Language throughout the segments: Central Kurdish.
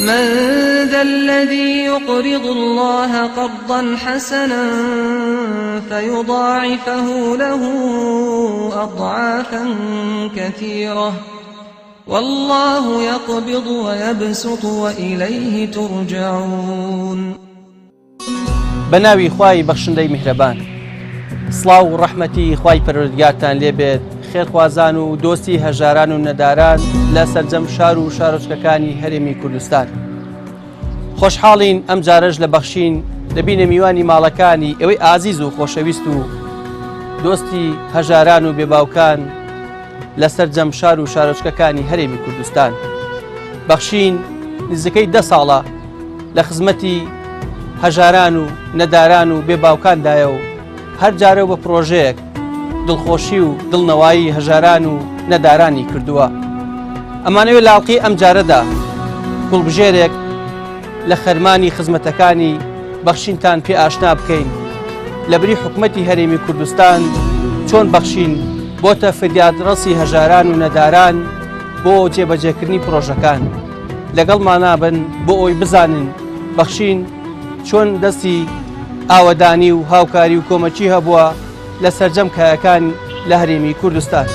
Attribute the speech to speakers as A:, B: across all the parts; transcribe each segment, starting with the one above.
A: من ذا الذي يقرض الله قرضا حسنا فيضاعفه له أضعافا كثيرة والله يقبض ويبسط وإليه ترجعون.
B: بناوي خواي بخشندي مهربان، سڵاو و ڕەحمەتی خوای پەروەردگارتان لێبێت، خێرخوازان و دۆستی هەژاران و نەداران لە سەرجەم شار و شارۆچکەکانی هەرێمی کوردستان. خۆشحاڵین ئەم جارەش لە بەخشین دەبینە میوانی ماڵەکانی ئەوەی ئازیز و خۆشەویست و دۆستی هەژاران و بێباوکان لە سەرجەم شار و شارۆچکەکانی هەرێمی کوردستان. بەخشین نزیکەی 10 ساڵە لە خزمەتی هەژاران و نەداران و بێباوکاندایە و هەر جارە بە پرۆژەیەک دڵخۆشی و دڵنەوایی هەژاران و نەدارانی کردووە. ئەمانەوێت لاڵقی ئەم جارەدا گوڵبژێرێک لە خەرمانی خزمەتەکانی بەخشینتان پێ ئاشنا بکەین لە بری حکومەتی هەرێمی کوردستان چۆن بەخشین بۆتە فریادڕەسی هەژاران و نەداران بۆ جێبەجێکردنی پرۆژەکان. لەگەڵمان نابن بۆ ئەوی بزانن بەخشین چۆن دەستی ئاوەدانی و هاوکاری و کۆمەچی هەبووە لە سەرجەم کایەکان لە هەرێمی کوردستان.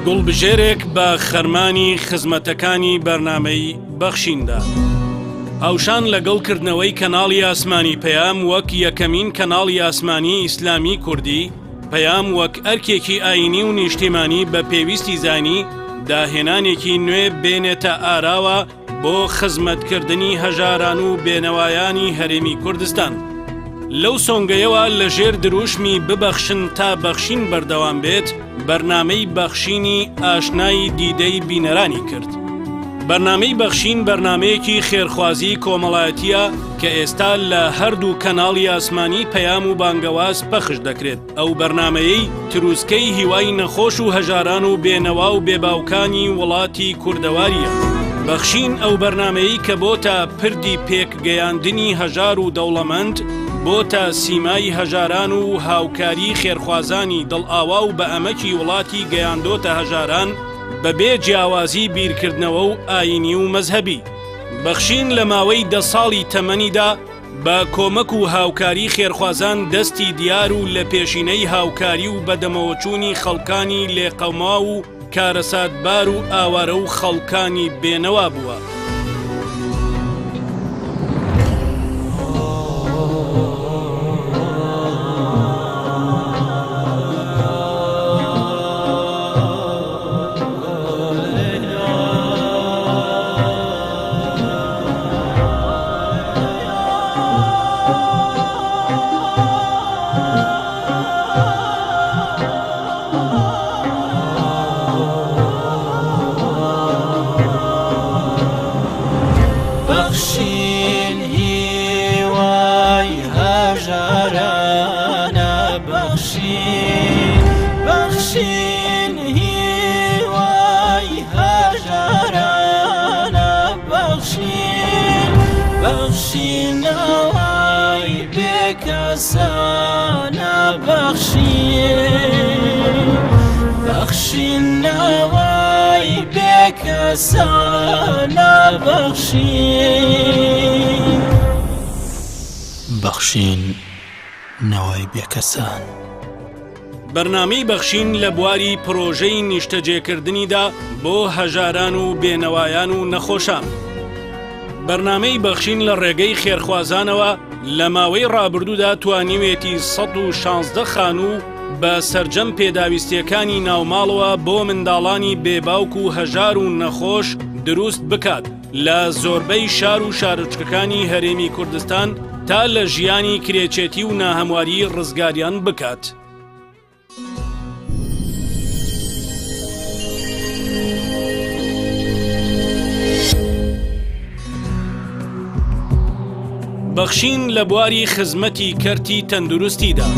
C: گوڵبژێرێک بە خەرمانی خزمەتەکانی بەرنامەی بەخشیندا. هاوشان لەگەڵکردنەوەی کەناڵی ئاسمانی پەیام وەک یەکەمین کەناڵی ئاسمانی ئیسلامی کوردی، پەیام وەک ئەرکێکی ئاینی و نیشتیمانی بە پێویستی زانی داهێنانێکی نوێ بێنێتە ئاراوە بۆ خزمەتکردنی هەژاران و بێنەوایانی هەرێمی کوردستان. لەو سۆنگەیەوە لەژێر دروشمی ببەخشن تا بەخشین بەردەوام بێت، بەرنامەی بەخشینی ئاشنایی دیدەی بینەرانی کرد. بەرنامەی بەخشین بەرنامەیەکی خێرخوازی کۆمەڵایەتیە کە ئێستا لە هەردوو کەناڵی ئاسمانی پەیام و بانگەواز پەخش دەکرێت. ئەو بەرنامەیەی تروسکەی هیوای نەخۆش و هەژاران و بێنەوا و بێباوکانی وڵاتی کوردەواریە. بەخشین ئەو بەرنامەیەی کە بۆتە پردی پێکگەیاندنی هەژار و دەوڵەمەند، بۆتە سیمای هەژاران و هاوکاری خێرخوازانی دڵئاوا و بە ئەمەکی وڵاتی گەیاندۆتە هەژاران بەبێ جیاوازی بیرکردنەوە و ئاینی و مەزهەبی. بەخشین لە ماوەی 10 ساڵی تەمەنیدا بە کۆمەک و هاوکاری خێرخوازان دەستی دیار و لە پێشینەی هاوکاری و بەدەمەوەچوونی خەڵکانی لێقەما و کارەساتبار و ئاوارە و خەڵکانی بێنەوا بووە.
D: بەخشین نەوەی بێکەسان.
C: بەرنامەی بەخشین لە بواری پرۆژەی نیشتەجێکردنیدا بۆ هەژاران و بێنەوایان و نەخۆشان. بەرنامەی بەخشین لە ڕێگەی خێرخوازانەوە لە ماوەی ڕابردوودا توانیوێتی 116 خانوو بە سەرجەم پێداویستیەکانی ناوماڵەوە بۆ منداڵانی بێباوک و هەژار و نەخۆش دروست بکات لە زۆربەی شار و شارچکەکانی هەرێمی کوردستان تا لە ژیانی کرێچێتی و ناهەمواری ڕزگاریان بکات. بەخشین لە بواری خزمەتی کەرتی تەندروستیدا.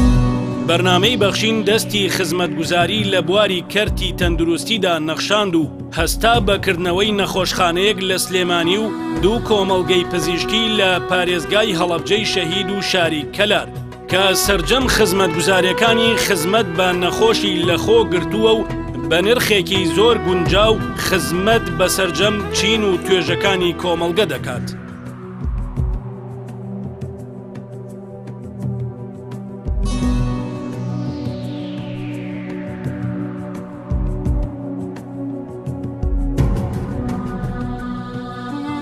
C: بەرنامەی بەخشین دەستی خزمەتگوزاری لە بواری کەرتی تەندروستیدا نەخشاند و هەستا بەکردنەوەی نەخۆشخانەیەک لە سلێمانی و دوو کۆمەڵگەی پزیشکی لە پارێزگای هەڵەبجەی شەهید و شاری کەلار کە سەرجەم خزمەتگوزاریەکانی خزمەت بە نەخۆشی لەخۆ گرتووە و بە نرخێکی زۆر گونجاو خزمەت بە سەرجەم چین و توێژەکانی کۆمەڵگە دەکات.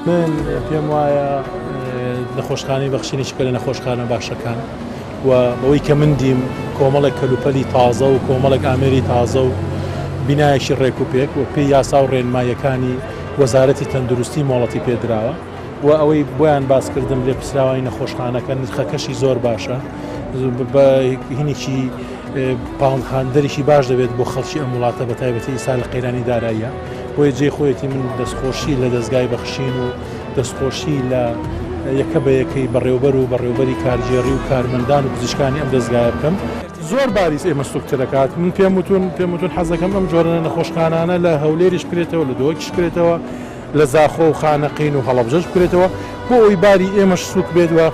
E: من پێم وایە نەخۆشخانەی بەخشینێکی کە لە نەخۆشخانە باشەکان و بەوەی کە من دیم کۆمەڵێک کەلوپەلی تازە و کۆمەڵێک ئامێری تازە و بینایەکی ڕێک و پێک و پێی یاسا و ڕێنمایەکانی وەزارەتی تەندروستی مۆڵەتی پێدراوە و ئەوەی بۆیان باسکردم لێ پسراوانی نەخۆشخانەکە نرخەکەشی زۆر باشە بە هینێکی پاڵخاندەرێکی باش دەبێت بۆ خەڵکی ئەم وڵاتە بە تایبەتی ئیسا لە قەیرانی داراییە بۆیە جێ خۆیەتی من دەستخۆشی لە دەستگای بەخشین و دەستخۆشی لە یەکە بە یەکەی بەڕێوبەر و بەڕێوبەری کارژێڕی و کارمەندان و پزیشکانی ئەم دەستگایە بکەم زۆر باریس ئێمە سوکتە دەکات من پێم وتون حەزەکەم ئەم جۆرە نەخۆشخانانە لە هەولێریش بکرێتەوە لە دۆکیش بکرێتەوە لە زاخۆ و خانەقین و هەڵەبجەش بکرێتەوە بۆ ئەوی باری ئێمەش سوک بێتەوە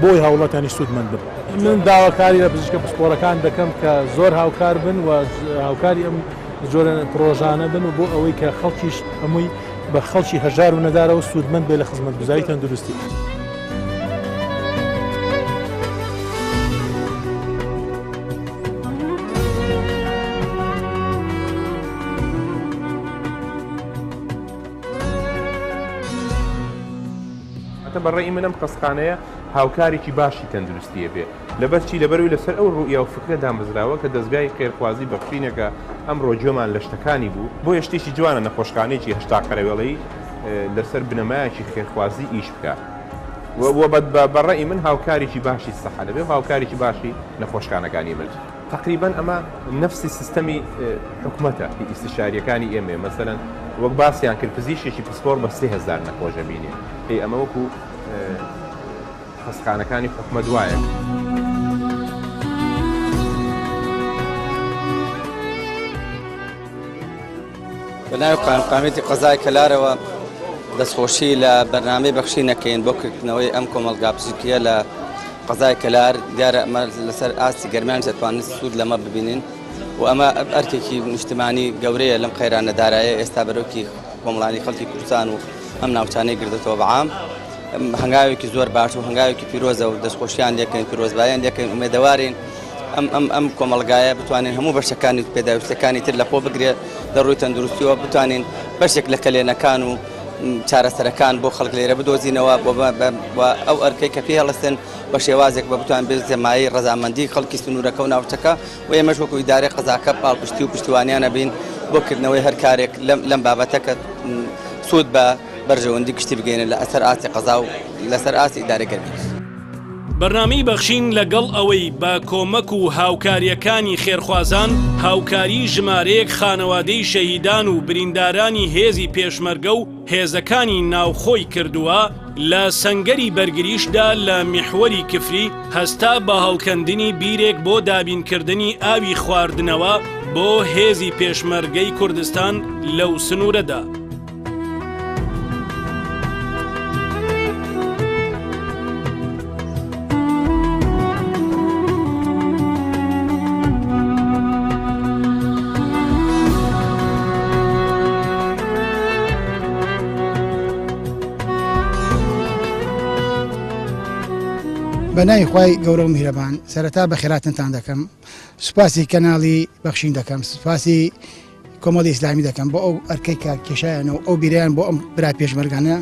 E: بۆی هاوڵاتانی سوودمەند بن من داواکاری لە پزیشکە پسپۆرەکان دەکەم کە زۆر هاوکار بن و هاوکاری ئەم جۆرە پرۆژانە بن و بۆ ئەوەی کە خەڵکیش هەمووی بە خەڵکی هەژار و نەدارەوە سوودمەند بێ لە خزمەتگوزاری تەندروستی.
F: بەڕێی منم قەسخانەیە هاوکارێکی باشی تەندروستیە بێ لەبەرچی لەبەروی لەسەر ئەو ڕوئیا و فکرە دامبزراوە کە دەستگای خێرخوازی بەخشینەکە ئەم ڕۆژۆمان لە شتەکانی بوو بۆ یشتێکی جوانە نەخۆشخانەیەکی هەشتا قەرەوێڵەی لەسەر بنەمایەکی خێرخوازی ئیش بکات بەڕێی من هاوکارێکی باشی سەحە دەبێ هاوکارێکی باشی نەخۆشخانەکانی ملک تقریبا ئەمە نفسی سیستەمی حکومەتە ئیستیشاریەکانی ئێمە مەسەلەن وەک باسییان کرد پزیشێکی پسپۆر بە 3000 نەخۆشە بینێ ئەمە وەکو خەسخانەکانی حکومەت وایە.
G: بەناوی قانونقامێتی قەزای کەلارەوە دەستخۆشی لە بەرنامەی بەخشینەکەین بۆ کردنەوەی ئەم کۆمەڵگا پزیشکیە لە قەزای کەلار دیارە ئەمە لەسەر ئاستی گەرمیان دەتوانین سوود لەمە ببینین و ئەمە ئەرکێکی نیشتیمانی گەورەیە لەم قەیرانە دارایە ئێستا بەرەوکی کۆمەڵانی خەڵکی کوردستان و ئەم ناوچانەی گردێتەوە بەعام هەنگاوێکی زۆر باش و هەنگاوێکی پیرۆزە و دەستخۆشیان لێکەین پیرۆزبایان لێکەین ئومێدەوارین ئەم کۆمەڵگایە بتوانین هەموو بەشەکانی پێداویستەکانی تر لەخۆ بگرێت لە ڕووی تەندروستیەوە بتوانین بەشێک لە کەلێنەکان و چارەسەرەکان بۆ خەڵک لێرە بدۆزینەوە ئەو ئەرکەی کە پێ هەڵستن بە شێوازێک بە بتوان بێت زەمایی ڕەزامەندی خەڵکی سنوورەکە و ناوچەکە و ئێمەش وەکو ئیدارەی قەزاکە پاڵپشتی و پشتیوانیانە بین بۆ کردنەوەی هەر کارێک لەم بابەتەکە سوود بە بەرژەوەندی گشتی بگەینە لە ئەسەر ئاسی قەزا و لەسەر ئاسی ئیدارەی گەرمی.
C: بەرنامەی بەخشین لەگەڵ ئەوەی با کۆمەک و هاوکاریەکانی خێرخوازان هاوکاری ژمارەیەک خانەوادەی شەهیدان و بریندارانی هێزی پێشمەرگە و هێزەکانی ناوخۆی کردووە لە سەنگەری بەرگریشدا لە میحوەری کفری هەستا بە هەڵکەندنی بیرێک بۆ دابینکردنی ئاوی خواردنەوە بۆ هێزی پێشمەرگەی کوردستان لەو سنوورەدا.
H: بەناوی خوای گەورە و میهرەبان سەرەتا بە خێراتتان دەکەم سوپاسی کەناڵی بەخشین دەکەم سوپاسی کۆمەڵی ئیسلامی دەکەم بۆ ئەو ئەرکەی کە کێشایانەوە ئەو بیریان بۆ ئەم برا پێشمەرگانە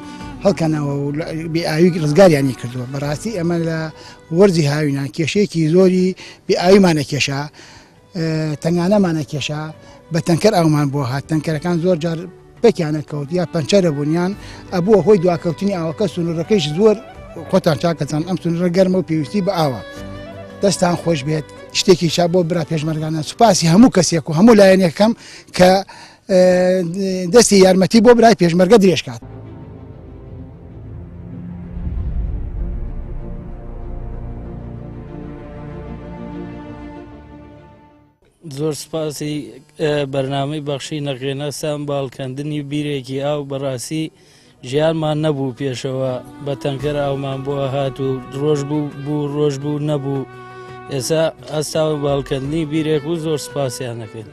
H: هەڵکەنەوە و بێئاوی ڕزگاریانی کردووە بەڕاستی ئەمە لە وەرزی هاوینان کێشەیەکی زۆری بێئاویمانە کێشا تەنگانەمانە کێشا بە تەنکەر ئەومان بۆ هات تەنکەرەکان زۆر جار پێکیانە کەوت یا پەنچەرە بوونیان ئەبووە هۆی دواکەوتنی ئاوەکە سنوورەکەیش زۆر خۆتان چاکەتان ئەم سنوورە گەرمە و پێویستی بە ئاوە دەستان خۆش بێت شتێکی چا بۆ برا پێشمەرگانە سوپاسی هەموو کەسێک و هەموو لایەنێکەکەم کە دەستی یارمەتی بۆ برای پێشمەرگە درێژکات.
I: زۆر سپاسی بەرنامەی بەخشی نەخێنەسان باڵکەندنی بیرێکی ئاو بەڕاستی ژیانمان نەبوو پێشەوە بە تەنکەر ئاومان بۆ هات و ڕۆژ بوو ڕۆژ بوو نەبوو ئێستا ئەستاوە باڵکەندنی بیرێک و زۆر سپاسیان نەکەین.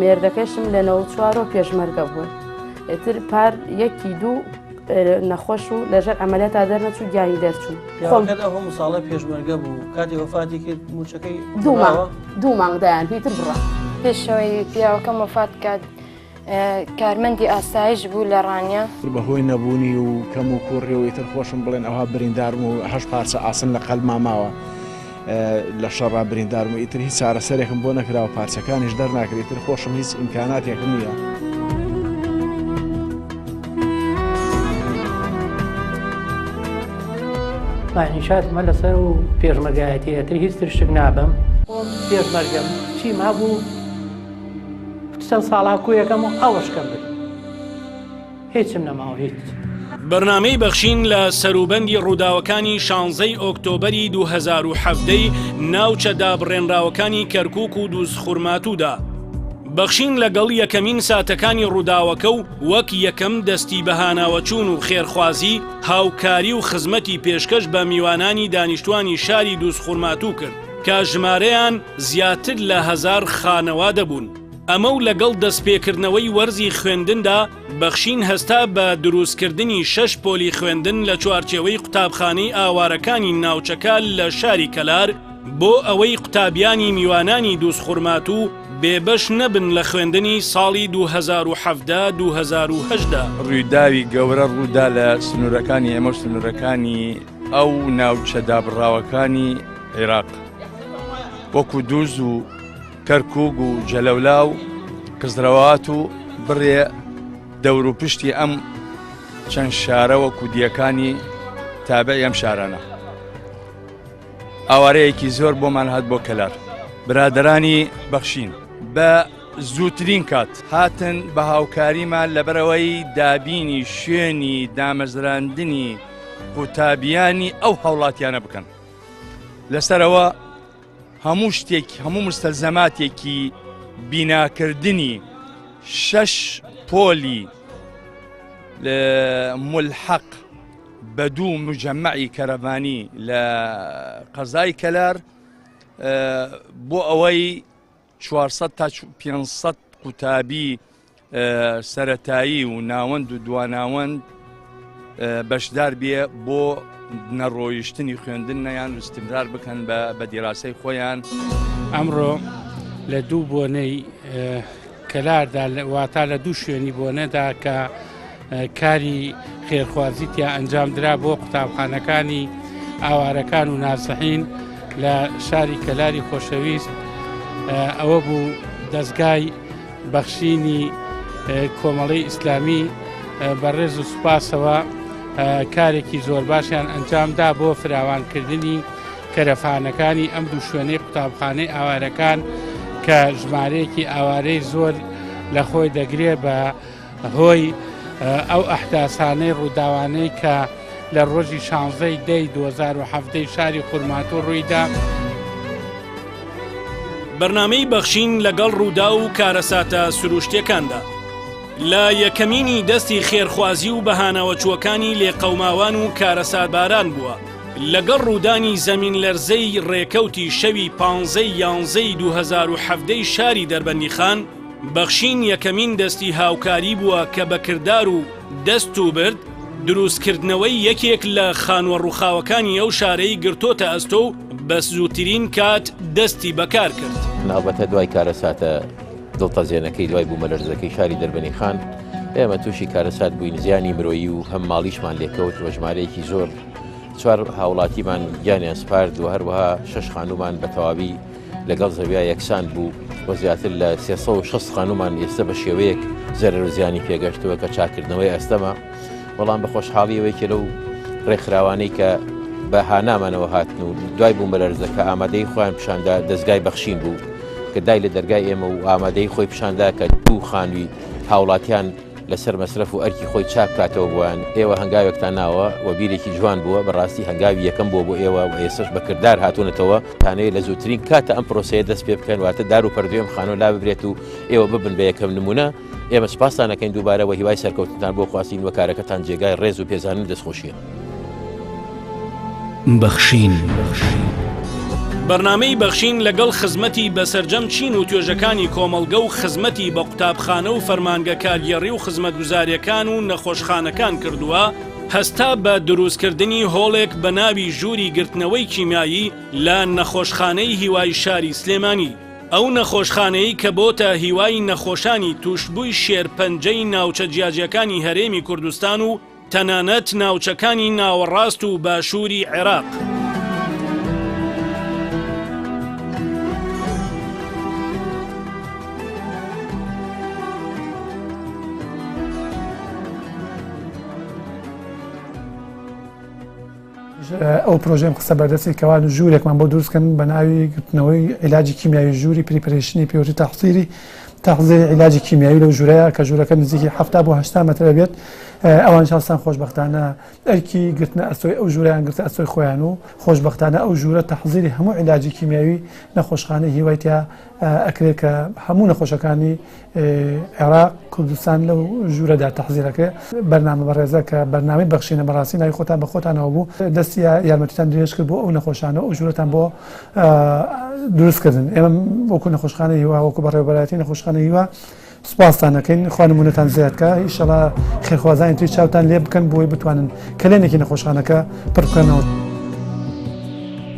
J: مێردەکەشم لە 94 پێشمەرگە بووە ئێتر پار یەکی دوو نەخۆش و لەژەر ئەمەلێتا دەرنەچوو گیانی دەرچوو
B: هەموو ساڵە پێشمەرگە بوو کاتی وەفاتی کرد موچەکەی
J: دوو مانگدایان پێتر بڕە
K: پێشەوەی پیاوەکەم وەفات کات کارمەندی ئاسایش بوو لە ڕانیا
L: بەهۆی نەبوونی و کەم و کوڕی و ئیتر خۆشم بڵێن ئەوها بریندارم و 8 پارچە ئاسن لە قەلما ماوە لە شەڕا بریندارم و ئیتر هیچ چارەسەرێکم بۆ نەکراوە پارچەکانیش دەرناکرێت ئیتر خۆشم هیچ ئیمکاناتێکم نییە.
M: بانیشاتمە لەسەر و پێشمەرگایەتیەتر هیچ ترشک نابم پێشمەرگەم چیم هەبوو چەند ساڵا کویەکەم و ئەوەشکەم بێت هیچم نەماوە هیچ.
C: بەرنامەی بەخشین لە سەروبەندی ڕووداوەکانی 16 ئۆکتۆبەری 2017 ناوچە دابڕێنراوەکانی کەرکووک و دووسخورماتوودا. بەخشین لەگەڵ یەکەمین ساتەکانی ڕووداوەکە و وەک یەکەم دەستی بەهاناوەچوون و خێرخوازی هاوکاری و خزمەتی پێشکەش بە میوانانی دانیشتوانی شاری دووسخورماتوو کرد کە ژمارەیان زیاتر لە 1000 خانەوا دەبوون. ئەمە و لەگەڵ دەستپێکردنەوەی وەرزی خوێندندا بەخشین هەستا بە دروستکردنی 6 پۆلی خوێندن لە چوارچێوەی قوتابخانەی ئاوارەکانی ناوچەکە لە شاری کەلار بۆ ئەوەی قوتابیانی میوانانی دووسخورماتوو بێبەش نەبن لە خوێندنی ساڵی 2017-2018.
N: ڕوویداوی گەورە ڕوودا لە سنوورەکانی ئەمە سنوورەکانی ئەو ناوچە دابڕاوەکانی عێراق وەکو دووز و کەرکووک و جەلەولا و قزرەوات و بڕێ دەور و پشتی ئەم چەند شارە وەکو دیەکانی تابعی ئەم شارانە. ئاوارەیەکی زۆر بۆمان هات بۆ کەلار. برادرانی بەخشین بە زووترین کات هاتن بە هاوکاریمان لەبەرەوەی دابینی شوێنی دامەزراندنی قوتابیانی ئەو هەوڵاتیانە بکەن. لەسەرەوە هەموو شتێک هەموو مستەلزەماتێکی بیناکردنی 6 پۆلی ملحق بە دوو مجەمەعی کەرەڤانی لە قەزای کەلار بۆ ئەوەی 400 تا 500 قوتابی سەرەتایی و ناوەند و دواناوەند بەشدار بێ بۆ نەڕۆیشتنی خوێندنیان استمرار بکەن بە دیراسەی خۆیان.
M: ئەمڕۆ لە دوو بۆنەی کەلاردا واتا لە دوو شوێنی بۆنەدا کە کاری خێرخوازیتیا ئەنجامدرا بۆ قوتابخانەکانی ئاوارەکان و ناسەحین لە شاری کەلاری خۆشەویست. ئەوە بوو دەستگای بەخشینی کۆمەڵی ئیسلامی بەڕێز و سوپاسەوە کارێکی زۆر باشیان ئەنجامدا بۆ فراوانکردنی کەرەفانەکانی ئەم دوو شوێنەی قوتابخانەی ئاوارەکان کە ژمارەیەکی ئاوارەی زۆر لە خۆی دەگرێت بە هۆی ئەو ئەحداسانەی ڕووداوانەی کە لە ڕۆژی 16 دەی 2017 شاری خورماتوو ڕوویدا.
C: بەرنامەی بەخشین لەگەڵ ڕوودا و کارەساتە سروشتیەکاندا لە یەکەمینی دەستی خێرخوازی و بەهانەوەچووەکانی لێقەوماوان و کارەساتباران بووە. لەگەڵ ڕوودانی زەمین لەرزەی ڕێکەوتی شەوی 15 2017 شاری دەربەندیخان بەخشین یەکەمین دەستی هاوکاری بووە کە بەکردار و دەست و برد دروستکردنەوەی یەکێک لە خانوە ڕووخاوەکانی ئەو شارەی گرتۆتە ئەستۆ و بە زووترین کات دەستی بەکار کرد.
O: ناوبەتە دوای کارەساتە دڵتەزیێنەکەی دوای بوومە لەرزەکەی شاری دەربەندیخان ئێمە تووشی کارەسات بووین، زیانی مرۆیی و هەم ماڵیشمان لێکەوت بە ژمارەیەکی زۆر. 4 هاوڵاتیمان گیانیان سپارد و هەروەها 6 خانومان بە تەواوی لەگەڵ زەویا یەکسان بوو و زیاتر لە 360 خانومان ئێستا بە شێوەیەک زەرەر و زیانی پێگەشتەوە کە چاکردنەوەی ئەستەمە. بەڵام بە خۆشحاڵیەوەی کە لەو ڕێکخراوانەی کە بە هانامانەوە هاتن و دوای بوومە لەرزەکە ئامادەی خۆیان پیشاندا دەستگای بەخشین بوو کە دای لە دەرگای ئێمە و ئامادەی خۆی پیشاندا کە دوو خانووی هاوڵاتیان لەسەر مەسرف و ئەرکی خۆی چاک کاتەوە بووان ئێوە هەنگاوێکتان ناوە و بیرێکی جوان بووە بەڕاستی هەنگاوی یەکەم بۆ ئێوە و ئێسش بەکردار هاتوونەتەوە تانەیە لە زووترین کاتە ئەم پرۆسەیە دەست پێ بکەن واتە دار و پەردوێم خانۆ لا ببرێت و ئێوە ببن بە یەکەم نمونە ئێمە سپاسان دەکەین دووبارەوە هیوای سەرکەوتنتان بۆ خواستین وە کارەکەتان جێگای ڕێز و پێزانن دەستخۆشیە.
D: بەخشین
C: بەرنامەی بەخشین لەگەڵ خزمەتی بەسەرجەم چین و توێژەکانی کۆمەڵگە و خزمەتی بە قوتابخانە و فەرمانگە کارگێڕی و خزمەتگوزاریەکان و نەخۆشخانەکان کردووە هەستا بە دروستکردنی هۆڵێک بە ناوی ژووری گرتنەوەی کیمیایی لە نەخۆشخانەی هیوای شاری سلێمانی. ئەو نەخۆشخانەی کە بۆتە هیوای نەخۆشانی توشبووی شێرپەنجەی ناوچە جیاجیەکانی هەرێمی کوردستان و تەنانەت ناوچەکانی ناوەڕاست و باشووری عێراق.
P: ئەو پرۆژێم قسە بەردەستی کەوان ژوورێکمان بۆ دروستکەن بە ناوی گرتنەوەی عیلاجی کیمیایی ژووری پریپەرێشنی پیوەتی تەحسیری تەغذیە عیلاجی کیمیایی لەو ژوورەیە کە ژوورەکە نزیکی 70 بۆ 80 مەترە بێت. ئەوان شانسان خۆشبەختانە ئەرکی گرتنە ئەستۆی ئەو ژوورەیان گرتە ئەستۆی خۆیان و خۆشبەختانە ئەو ژوورە تەحزیری هەموو عیلاجی کیمیاوی نەخۆشخانە هیوایتیا ئەکرێت کە هەموو نەخۆشەکانی عێراق کوردستان لەو ژوورەدا تەحزیرەکە بەرنامە بەڕێزە کە بەرنامەی بەخشینە بەڕاستی ناوی خۆتان بە خۆتانەوە بوو دەستی یارمەتیتان درێژ کرد بۆ ئەو نەخۆشانە و ژوورەتان بۆ دروستکردن. ئێمە وەکو نەخۆشخانە هیوا وەکو بەڕێوەبەرایەتی نەخۆشخانە هیوا سپاستان دەکەین خوا نمونەتان زیادکە ئینشەڵا خێرخوازانی تری چاوتان لێ بکەن بۆی بتوانن کلێنێکی نەخۆشخانەکە پڕ بکەنەوە.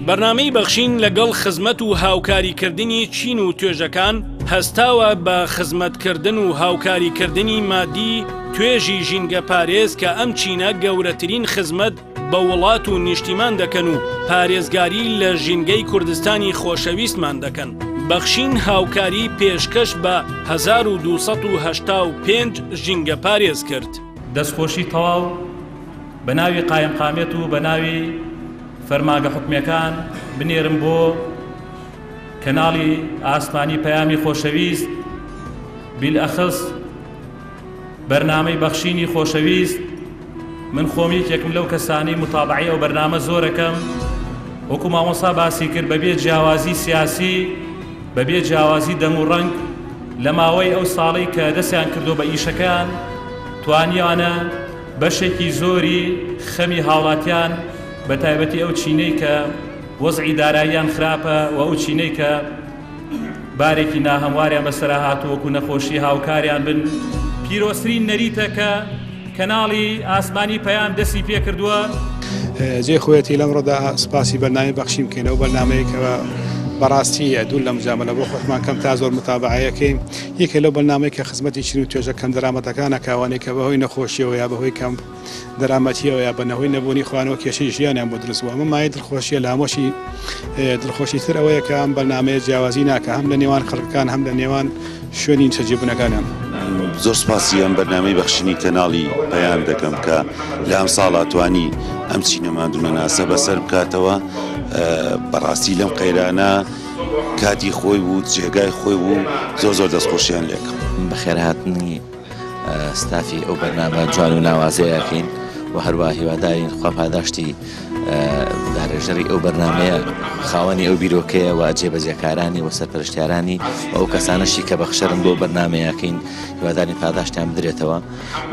C: بەرنامەی بەخشین لەگەڵ خزمەت و هاوکاریکردنی چین و توێژەکان هەستاوە بە خزمەتکردن و هاوکاریکردنی مادی توێژی ژینگە پارێز کە ئەم چینە گەورەترین خزمەت بە وڵات و نیشتیمان دەکەن و پارێزگاری لە ژینگەی کوردستانی خۆشەویستمان دەکەن. بەخشین هاوکاری پێشکەش بە 1285 ژینگە پارێز کرد.
Q: دەستخۆشی تەواو بە ناوی قایمقامێت و بە ناوی فەرمانگە حکومەکان بنێرم بۆ کەناڵی ئاسمانی پەیامی خۆشەویست بیلئەخص بەرنامەی بەخشینی خۆشەویست. من خۆمی یەکم لەو کەسانی متابعی ئەو بەرنامە زۆرەکەم وەکو مامۆستا باسی کرد بەبێ جیاوازی سیاسی بەبێ جیاوازی دەم و ڕەنگ لە ماوەی ئەو ساڵی کە دەستیان کردو بە ئیشەکان توانیانە بەشێکی زۆری خەمی هاوڵاتیان بە تایبەتی ئەو چینەی کە وەزعی داراییان خراپە و ئەو چینەی کە بارێکی ناهەمواریان بەسەرا هاتووەکو نەخۆشی هاوکاریان بن پیرۆسترین نەریتە کە کەناڵی ئاسمانی پەیام دەستی پێ کردووە.
R: جێ خۆیەتی لەمڕۆدا سپاسی بەرنامەی بەخشی بکەینەوە بەرنامەیەکەوە بەڕاستی دوو لە مجاملە بۆ خۆشمان کەم تا زۆر متابعەکەین یەکێ لەو بەرنامەی کە خزمەتی چین و توێژە کەم دەرامەتەکانە کاوانەی کە بەهۆی نەخۆشیەوە یا بەهۆی کەم دەرامەتیەوە یا بەنەهۆی نەبوونی خوانەوە کێشەی ژیانیان بۆ دروستبووە. ئەمە مایە دڵخۆشیە لە هەمۆشی دڵخۆشی تر ئەوەیە کە ئەم بەرنامەیە جیاوازی ناکە هەم لە نێوان خەڵکەکان هەم لە نێوان شوێنی چەجێبوونەکانیان.
S: زۆر سپاسی ئەم بەرنامەی بەخشینی کەناڵی پەیام دەکەم کە لە ئەم ساڵا توانی ئەم چینەماندوونە ناسە بەسەر بکاتەوە. بەڕاستی لەم قەیرانە کاتی خۆی بوو جێگای خۆی بوو زۆر دەستخۆشیان لێکم.
T: بەخێرهاتنی ستافی ئەو بەرنامە جوان و ناوازەیەکەین و هەروە هیوادارین خوا پاداشتی دارێژەری ئەو بەرنامەیە خاوەنی ئەو بیرۆکەیە و جێبەجێکارانی و سەرپەرشتیارانی و ئەو کەسانەشی کە بەخشەرن بۆ بەرنامەیەکەین هیوادارین پاداشتیان بدرێتەوە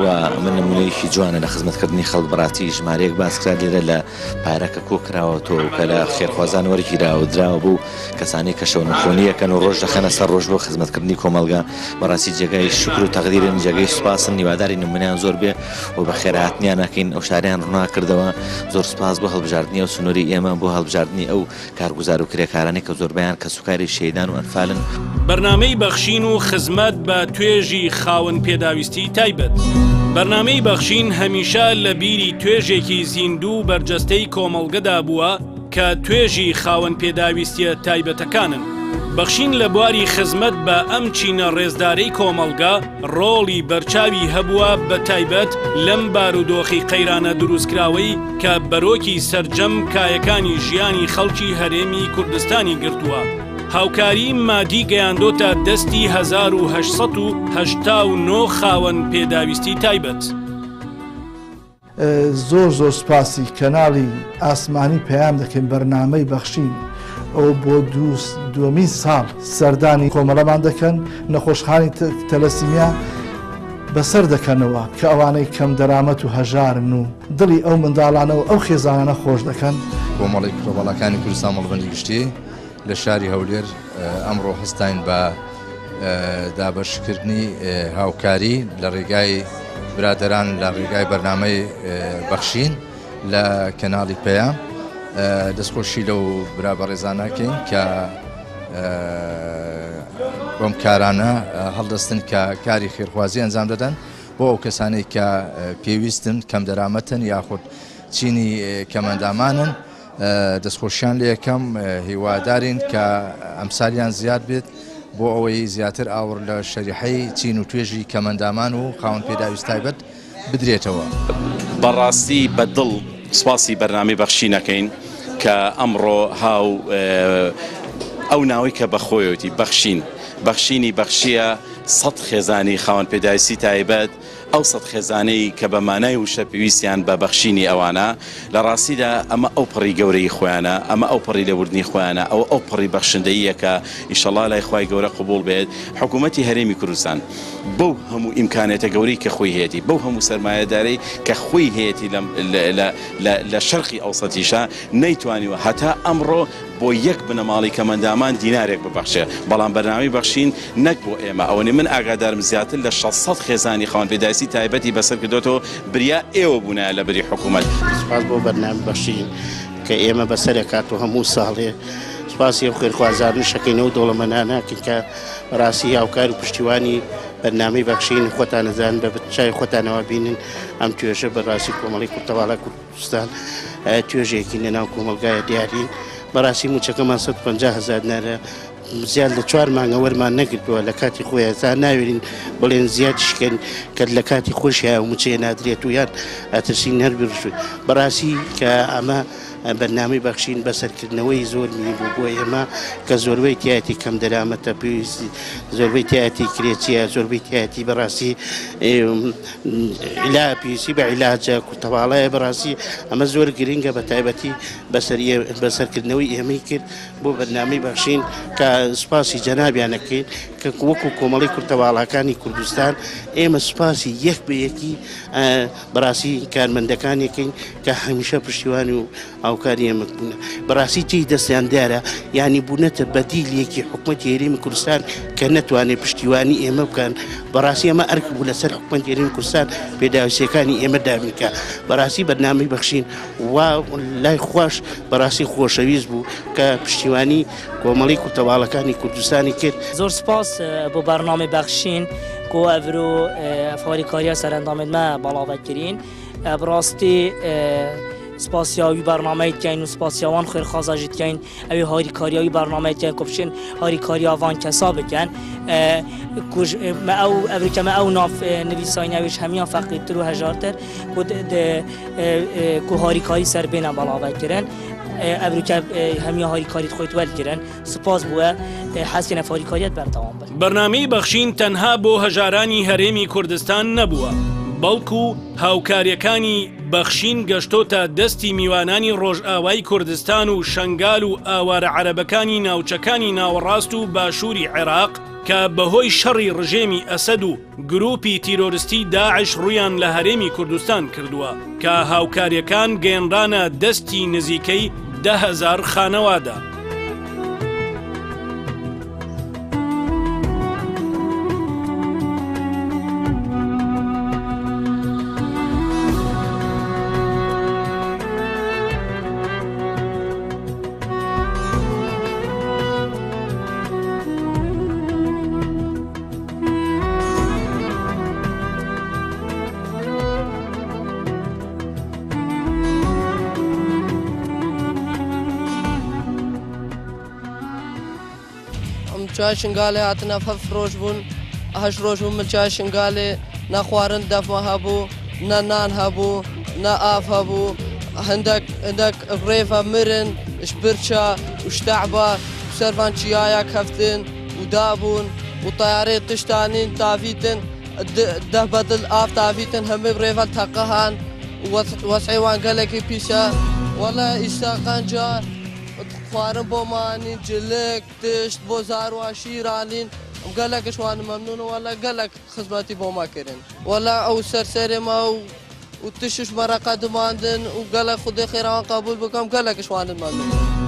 T: و من نمونەیەکی جوانە لە خزمەتکردنی خەڵک بەڕاستی ژمارەیەک باسکرا لێرە لە پارەکە کۆکراوەتەوە کە لە خێرخوازان وەرگیراوە درراوە بوو کەسانی کە شەونەخۆنیەکەن و ڕۆژ دەخەنە سەر ڕۆژ بۆ خزمەتکردنی کۆمەلگا بەڕاستی جێگای شکر و تەقدیرن جێگەی سوپاسن هیواداری نمونەیان زۆر بێ و بە خێرهاتنیانەکەین ئەو شاریان ڕوونا کردەوە. زۆر سپاس بۆ هەڵبژاردننی و سنووری ئێمە بۆ هەڵبژاردننی ئەو کارگوزار و کرێکارانی کە زۆربیان کە سوکاری شەیدان و ئەنفالن.
C: بەرنامەی بەخشین و خزمەت بە توێژی خاوەن پێداویستی تایبەت. بەرنامەی بەخشین هەمیشە لە بیری توێژێکی زیندوو بەرجەستەی کۆمەڵگەدا بووە کە توێژی خاوەن پێداویستیە تایبەتەکانن. بەخشین لە بواری خزمەت بە ئەم چینە ڕێزدارەی کۆمەڵگا ڕۆڵی بەرچاوی هەبووە بە تایبەت لەم بارودۆخی قەیرانە دروستکراوەی کە بەرۆکی سەرجەم کایەکانی ژیانی خەڵکی هەرێمی کوردستانی گرتووە. هاوکاری مادی گەیاندۆتە دەستی 1889 خاوەن پێداویستی تایبەت.
U: زۆر زۆر سپاسی کەناڵی ئاسمانی پەیام دەکەین بەرنامەی بەخشین ئەو بۆ دووەمین ساڵ سەردانی کۆمەڵەمان دەکەن نەخۆشخانی تەلەسیمیا بەسەر دەکەنەوە کە ئەوانەی کەم دەرامەت و هەژارن و دڵی ئەو منداڵانەوە ئەو خێزانانە خۆش دەکەن.
V: کۆمەڵی کۆمەڵەکانی کوردستان مەڵبەندی گشتی لە شاری هەولێر ئەمڕۆ هەستین بە دابەشکردنی هاوکاری لە ڕێگای برادران لە ڕێگای بەرنامەی بەخشین لە کەناڵی پەیام. دەستخۆشی لەو برابەڕێزان ناکەین کە بۆم کارانە هەڵدەستن کە کاری خێرخوازی ئەنجام دەدەن بۆ ئەو کەسانەی کە پێویستن کەم دەرامەتن یاخود چینی کەمەندامانن. دەستخۆشیان لە یەکەم هیوادارین کە ئەمسالیان زیاد بێت بۆ ئەوەی زیاتر ئاور لە شەریحەی چین و توێژی کەمەندامان و خاوەن پێداویست تایبەت بدرێتەوە.
W: بەڕاستی بەدڵ سواسی بەرنامەی بەخشینەکەین کە ئەمڕۆ ئەو ناوی کە بەخۆیەتی بەخشینی بەخشیە 100 خێزانی خاوەن پێداویستی تایبەت ئەو 100 خێزانەی کە بە مانای وشە پێویستیان بە بەخشینی ئەوانە لە ڕاستیدا ئەمە ئەو پڕی گەورەی خۆیانە ئەمە ئەو پڕی لەوردنی خۆیانە ئەو پڕی بەخشندەیە کە ئیشەڵا لای خوای گەورە قبول بێت. حکوومەتی هەرێمی کوردستان بەو هەموو ئیمکانێتە گەوری کە خۆی هەیەی بەو هەموو سەرمایەدارەی کە خۆی هەیەی لە شەرقی ئەوسەتیشە نەیتوانیوە هەتا ئەمڕۆ بۆ یەک بنەماڵی کەمەندامان دینارێک ببەخشێ. بەڵام بەرنامەی بەخشین نەک بۆ ئێمە ئەوەنی من ئاگادارم زیاتر لە 600 خێزانی خاوەن پێداویستی تایبەتی بەسەر کردوێتەوە بریا ئێوە بوونایە لە بەری حکوومەت.
X: سپاس بۆ بەرنامەی بەخشین کە ئێمە بەسەرێک کات و هەموو ساڵێ سپاسی ئەو خێرخوازانە شەکەینەوە دەوڵەمەنداناکەین کە ڕاستی هاوکار و پشتیوانی بەرنامەی بەخشین خۆتان نەزان بە چای خۆتانەوە بینن ئەم توێژە بەڕاستی کۆمەڵی کورتەواڵە کوردستان توێژێکی لەناو کۆمەلگایە دیارین. بەڕاستی موچەکەمان 150,000 نارە زیاد لە 4 مانگە وەرمان نەگرتووە لە کاتی خۆیان تا ناوێرین بڵێن زیادشکەن کە لە کاتی خۆشیە و موچەیە نادرێت و یان ئاترسین هەر بڕشت. بەڕاستی کە ئەمە بەرنامەی بەخشین بەسەرکردنەوەی زۆر می بوو بۆ ئێمە کە زۆربەی تایەتی کەم دەرامەتە پێویستی زۆربەی تایەتی کرێچیە زۆربەی تایەتی بەڕاستی عیلا پێویستی بە عیلاجە کوتەواڵایە. بەڕاستی ئەمە زۆر گرنگە بە تایبەتی بەسەرکردنەوەی ئێمەی کرد بۆ بەرنامەی بەخشین کە سوپاسی جەنابیانەکەین کە وەکو کۆمەڵی کورتەواڵەکانی کوردستان ئێمە سوپاسی یەک بە یەکی بەڕاستی کارمەندەکانێکین کە هەمیشە پشتیوانی و هاوکاری ئێمە بوون. بەڕاستی تی دەستیان دیارە ینی بوونەتە بەدیلێکی حکوومەتی هەرێمی کوردستان کە نەتوانێت پشتیوانی ئێمە بکەن. بەڕاستی ئەمە ئەرک بوو لەسەر حکوومەتی هەرێمی کوردستان پێداویستیەکانی ئێمە دابینکە. بەڕاستی بەرنامەی بەخشین وا لای خۆش بەڕاستی خۆشەویست بوو کە پشتیوانی کۆمەڵی کوتەواڵەکانی کوردستانی کرد.
Y: زۆر سپاس بۆ بەرنامەی بەخشین کۆ ئەڤرۆ فاریکاریە سەرنجامێتمە بەڵاوەکردین. بڕاستی سپاسیاوی بەرنامەیەکەین و سپاسیاوان خێرخوازاژیتکەین ئەوێ هاریکاریاوی بەرنامەیەکەن کۆپشین هاریکاریاوان کەسا بکەن ئەو ئەڤریکەمە ئەو ناف نویسینەویش هەمیان فەقیرتر و هەژارتر کو هاریکاری سەربێنە بەڵاوەکردن ئەڤریکە هەمیە هاریکاریت خۆیت وەرگرن. سپاس بووە حەسینە هاریکاریەت بەردەوام بن.
C: بەرنامەی بەخشین تەنها بۆ هەژارانی هەرێمی کوردستان نەبووە بەڵکو هاوکاریەکانی بەخشین گەشتۆتە دەستی میوانانی ڕۆژئاوای کوردستان و شەنگال و ئاوارە عەرەبەکانی ناوچەکانی ناوەڕاست و باشووری عێراق کە بەهۆی شەڕی ڕژێمی ئەسەد و گروپی تیرۆریستی داعش ڕوویان لە هەرێمی کوردستان کردووە کە هاوکاریەکان گەیەنرانە دەستی نزیکەی 10,000 خانەوادا.
A: ملچای شنگالێ هاتنە هەف ڕۆژ بوون هەش ڕۆژ بوو ملچای شنگالێ نەخوارن دەفمە هەبوو نە نان هەبوو نە ئاف هەبوو هەندێک ڕێڤە مرن شبرچە وشتەعبە سەروان چیایە کەفتن و دابوون و تەیارێ تشتانین تاڤیتن ده بەدڵ ئاف تاڤیتن هەمێ ڕێڤە تەقەهان وەسعێوان گەلێکی پیسە وەڵە ئیستا قەنجە خوارن بۆمانی جلک تشت بۆ زاروا شیرانین ئەم گەلێکشوان مەمنون وەڵە گەلێک خزمەتی بۆما کردن وەڵە ئەو سەرسەرێمە و تشش مەرەقە دماندن و گەلە خودی خێراوان قبول بکەم گەلێکشوانن مەمنون.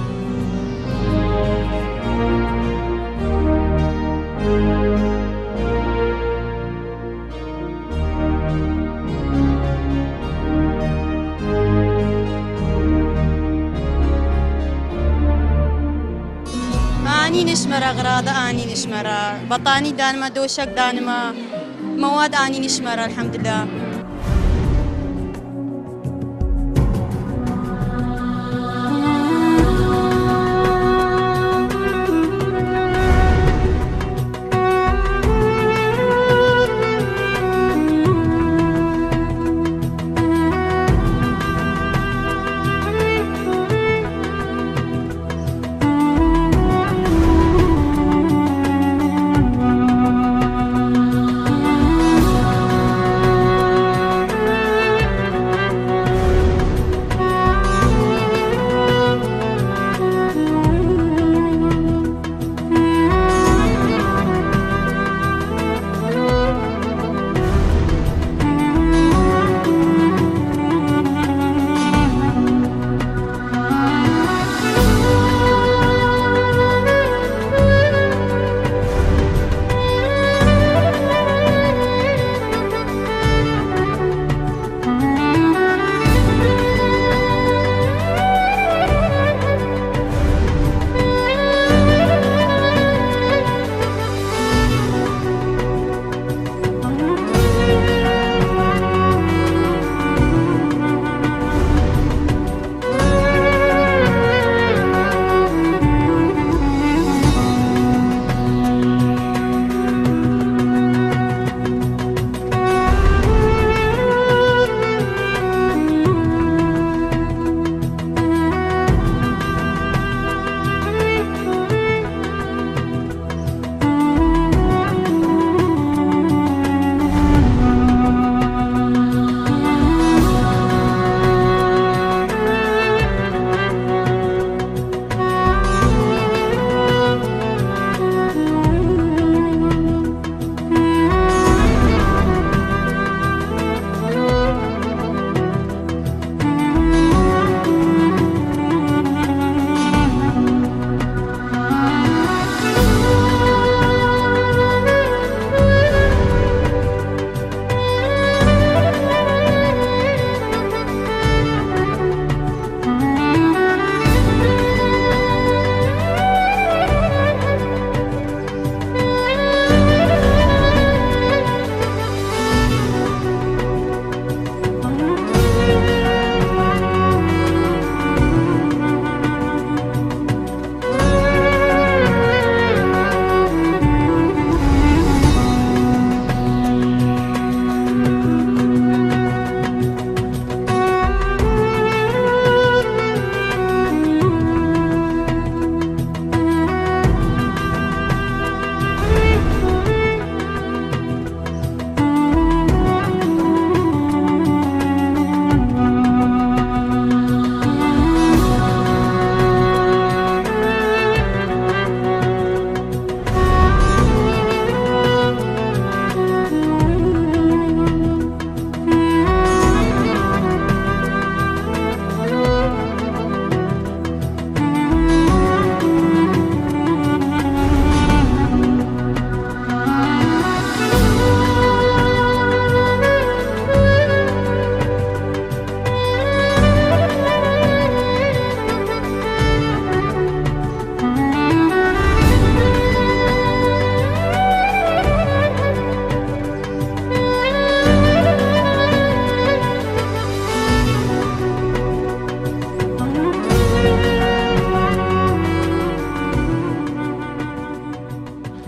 E: ئانی نیشمەرە غرادا ئانی نیشمەرە بەتانی دانمە دۆشک دانمە مەواد ئانی نیشمەرە الحەمدلله.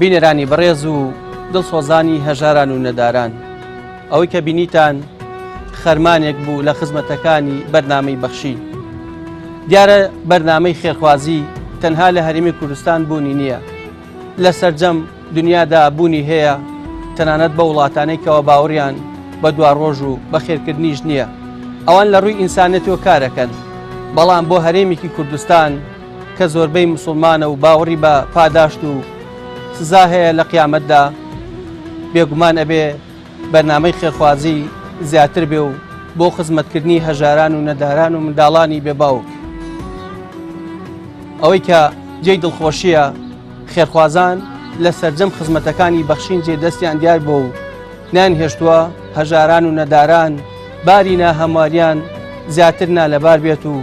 B: بینێرانی بەڕێز و دڵسۆزانی هەژاران و نەداران، ئەوەی کە بینیتان خەرمانێک بوو لە خزمەتەکانی بەرنامەی بەخشین. دیارە بەرنامەی خێرخوازی تەنها لە هەرێمی کوردستان بوونی نییە، لە سەرجەم دنیادا بوونی هەیە، تەنانەت بە وڵاتانەی کەەوە باوەڕیان بە دواڕۆژ و بە خێرکردنیش نییە. ئەوان لە ڕووی ئینسانەتەوە کارەکەن، بەڵام بۆ هەرێمێکی کوردستان کە زۆربەی مسلمانە و باوەڕی بە پاداشت و سزا هەیە لە قیامەتدا، بێگومان ئەبێ بەرنامەی خێرخوازی زیاتر بێ و بۆ خزمەتکردنی هەژاران و نەداران و منداڵانی بێباوک. ئەوەی کە جێی دڵخۆشیە خێرخوازان لە سەرجەم خزمەتەکانی بەخشین جێدەستیان دیار بۆ و نانهێشتووە هەژاران و نەداران باری ناهەمواریان زیاتر نالەبار بێت و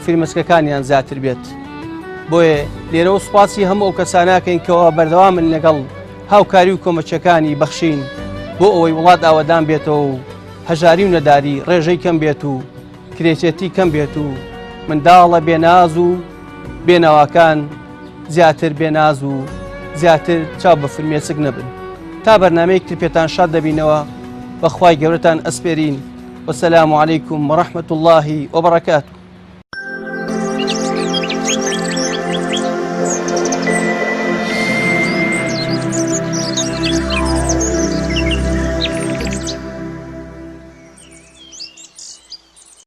B: فرمەسکەکانیان زیاتر بێت. بۆیە لێرەوە سوپاسی هەموو ئەو کەساناکەین کەەوە بەردەوامن لەگەڵ هاوکاری و کۆمەچەکانی بەخشین بۆ ئەوەی وڵات ئاوادان بێتەوە و هەژاری و نەداری ڕێژەی کەم بێت و کرێچێتی کەم بێت و منداڵە بێناز و بێناواکان زیاتر بێناز و زیاتر چاو بە فرمێسک نەبن. تا بەرنامەیەکتر پێتان شاد دەبینەوە، بەخوای گەورەتان ئەسپێرین. وەسەلام عەلەیکم وەڕەحمەت الله وبەڕەکاتوه.